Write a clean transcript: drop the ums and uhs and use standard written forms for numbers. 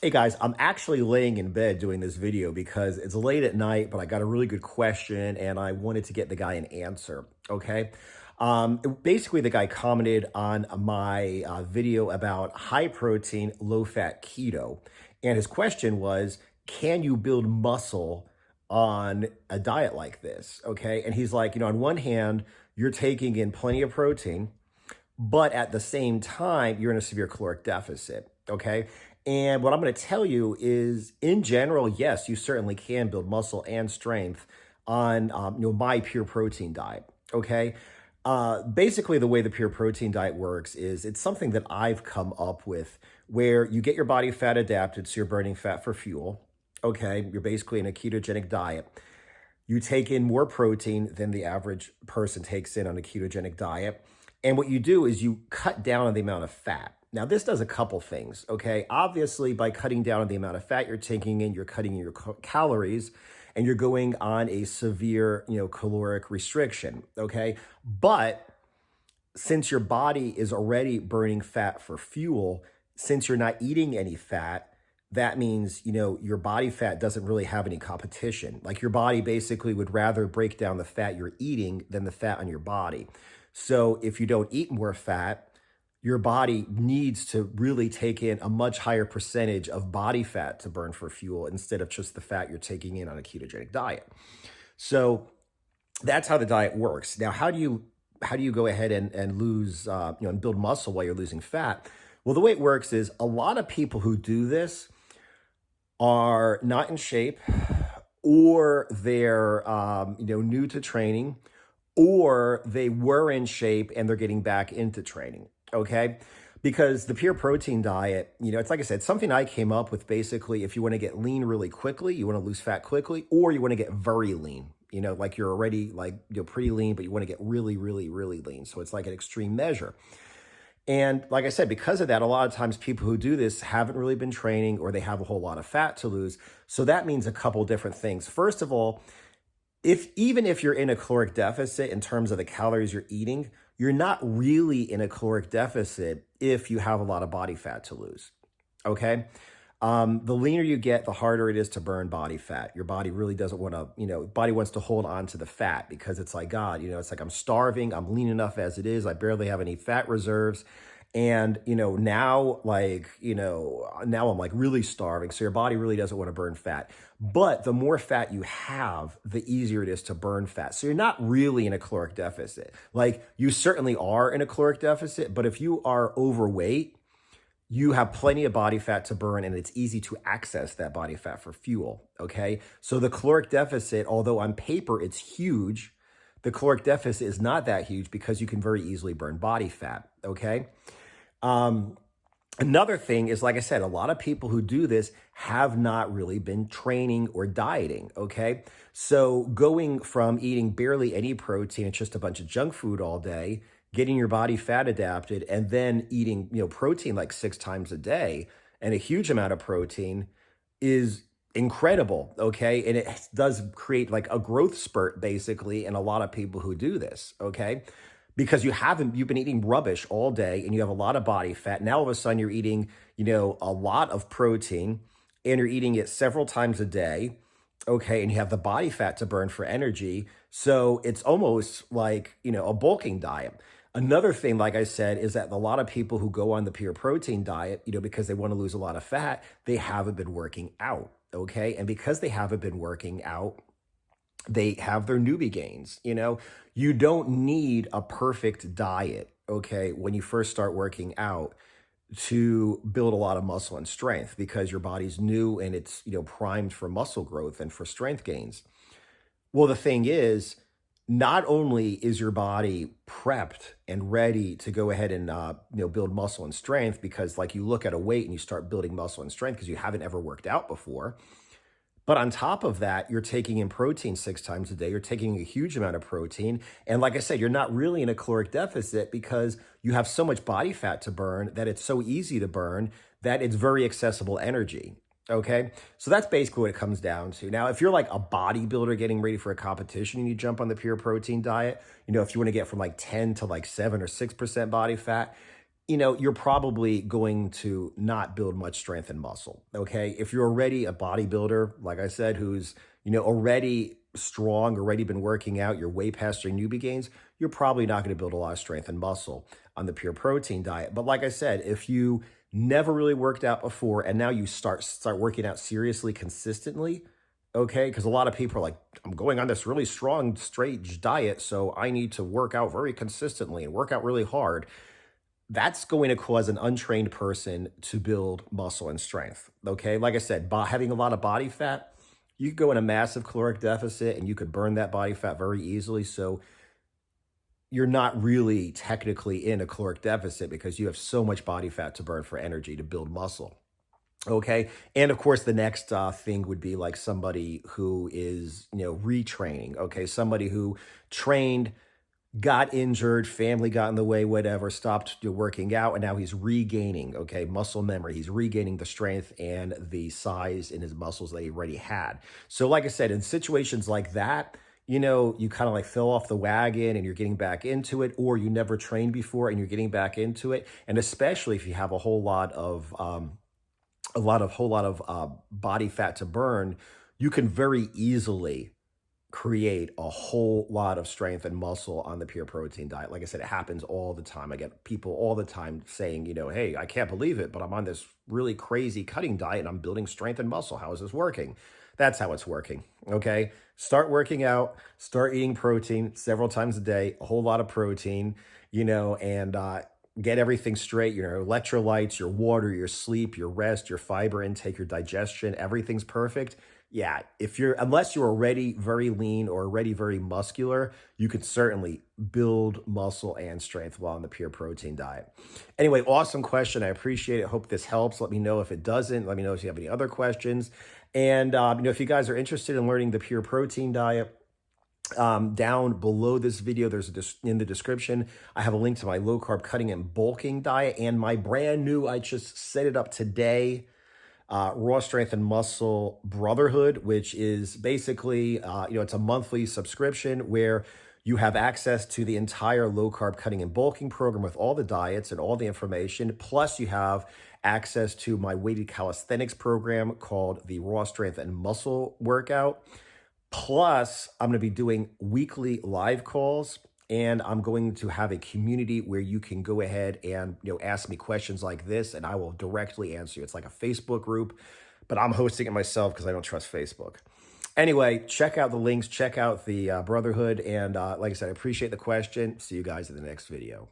Hey guys, I'm actually laying in bed doing this video because it's late at night, but I got a really good question and I wanted to get the guy an answer. Okay. Basically, the guy commented on my video about high protein, low fat keto. And his question was, can you build muscle on a diet like this? Okay. And he's like, on one hand, you're taking in plenty of protein, but at the same time, you're in a severe caloric deficit. Okay. And what I'm going to tell you is, in general, yes, you certainly can build muscle and strength on, my pure protein diet. Okay. Basically, the way the pure protein diet works is it's something that I've come up with where you get your body fat adapted. So you're burning fat for fuel. Okay. You're basically in a ketogenic diet. You take in more protein than the average person takes in on a ketogenic diet. And what you do is you cut down on the amount of fat. Now, this does a couple things, okay? Obviously, by cutting down on the amount of fat you're taking in, you're cutting your calories and you're going on a severe, caloric restriction, okay? But since your body is already burning fat for fuel, since you're not eating any fat, that means, your body fat doesn't really have any competition. Like your body basically would rather break down the fat you're eating than the fat on your body. So if you don't eat more fat, your body needs to really take in a much higher percentage of body fat to burn for fuel instead of just the fat you're taking in on a ketogenic diet. So that's how the diet works. Now, how do you go ahead and lose and build muscle while you're losing fat? Well, the way it works is a lot of people who do this are not in shape, or they're new to training, or they were in shape and they're getting back into training. Okay. Because the pure protein diet, it's like I said, something I came up with basically if you want to get lean really quickly, you want to lose fat quickly, or you want to get very lean, like you're already pretty lean, but you want to get really, really, really lean. So it's like an extreme measure. And like I said, because of that, a lot of times people who do this haven't really been training or they have a whole lot of fat to lose. So that means a couple different things. First of all, even if you're in a caloric deficit in terms of the calories you're eating, you're not really in a caloric deficit if you have a lot of body fat to lose. Okay. The leaner you get, the harder it is to burn body fat. Your body really doesn't want to, body wants to hold on to the fat because it's like, God, it's like I'm starving. I'm lean enough as it is. I barely have any fat reserves. And, now I'm like really starving. So your body really doesn't want to burn fat. But the more fat you have, the easier it is to burn fat. So you're not really in a caloric deficit. Like you certainly are in a caloric deficit, but if you are overweight, you have plenty of body fat to burn and it's easy to access that body fat for fuel. Okay. So the caloric deficit, although on paper it's huge, the caloric deficit is not that huge because you can very easily burn body fat. Okay. Um, Another thing is, like I said, a lot of people who do this have not really been training or dieting. Okay. So going from eating barely any protein, it's just a bunch of junk food all day, getting your body fat adapted, and then eating, protein like 6 times a day and a huge amount of protein is incredible. Okay. And it does create like a growth spurt basically in a lot of people who do this. Okay, because you've been eating rubbish all day and you have a lot of body fat. Now all of a sudden you're eating, a lot of protein and you're eating it several times a day. Okay. And you have the body fat to burn for energy. So it's almost like, a bulking diet. Another thing, like I said, is that a lot of people who go on the pure protein diet, because they want to lose a lot of fat, they haven't been working out. Okay. And because they haven't been working out, they have their newbie gains. You don't need a perfect diet, okay, when you first start working out to build a lot of muscle and strength because your body's new and it's, primed for muscle growth and for strength gains. Well, the thing is, not only is your body prepped and ready to go ahead and build muscle and strength because like you look at a weight and you start building muscle and strength because you haven't ever worked out before, but on top of that, you're taking in protein 6 times a day. You're taking a huge amount of protein. And like I said, you're not really in a caloric deficit because you have so much body fat to burn that it's so easy to burn that it's very accessible energy. Okay. So that's basically what it comes down to. Now, if you're like a bodybuilder getting ready for a competition and you jump on the pure protein diet, if you want to get from like 10 to like 7 or 6% body fat, you're probably going to not build much strength and muscle. Okay. If you're already a bodybuilder, like I said, who's, already strong, already been working out, you're way past your newbie gains, you're probably not going to build a lot of strength and muscle on the pure protein diet. But like I said, if you never really worked out before and now you start working out seriously, consistently, okay, because a lot of people are like, I'm going on this really strong, straight diet, so I need to work out very consistently and work out really hard. That's going to cause an untrained person to build muscle and strength. Okay. Like I said, having a lot of body fat, you could go in a massive caloric deficit and you could burn that body fat very easily. So you're not really technically in a caloric deficit because you have so much body fat to burn for energy to build muscle. Okay. And of course, the next thing would be like somebody who is, retraining. Okay. Somebody who trained, got injured, family got in the way, whatever, stopped working out, and now he's regaining, okay, muscle memory. He's regaining the strength and the size in his muscles that he already had. So, like I said, in situations like that, you kind of like fell off the wagon and you're getting back into it, or you never trained before and you're getting back into it. And especially if you have a whole lot of body fat to burn, you can very easily create a whole lot of strength and muscle on the pure protein diet. Like I said, it happens all the time. I get people all the time saying, hey, I can't believe it, but I'm on this really crazy cutting diet and I'm building strength and muscle. How is this working? That's how it's working. Okay. Start working out, start eating protein several times a day, a whole lot of protein, and get everything straight, your electrolytes, your water, your sleep, your rest, your fiber intake, your digestion, everything's perfect. Yeah, unless you're already very lean or already very muscular, you could certainly build muscle and strength while on the pure protein diet. Anyway, awesome question. I appreciate it. Hope this helps. Let me know if it doesn't. Let me know if you have any other questions. And if you guys are interested in learning the pure protein diet, down below this video, in the description, I have a link to my low carb cutting and bulking diet and my brand new, I just set it up today, Raw Strength and Muscle Brotherhood, which is basically, it's a monthly subscription where you have access to the entire low carb cutting and bulking program with all the diets and all the information. Plus, you have access to my weighted calisthenics program called the Raw Strength and Muscle Workout. Plus, I'm going to be doing weekly live calls, and I'm going to have a community where you can go ahead and ask me questions like this, and I will directly answer you. It's like a Facebook group, but I'm hosting it myself because I don't trust Facebook. Anyway, check out the links, check out the Brotherhood, and like I said, I appreciate the question. See you guys in the next video.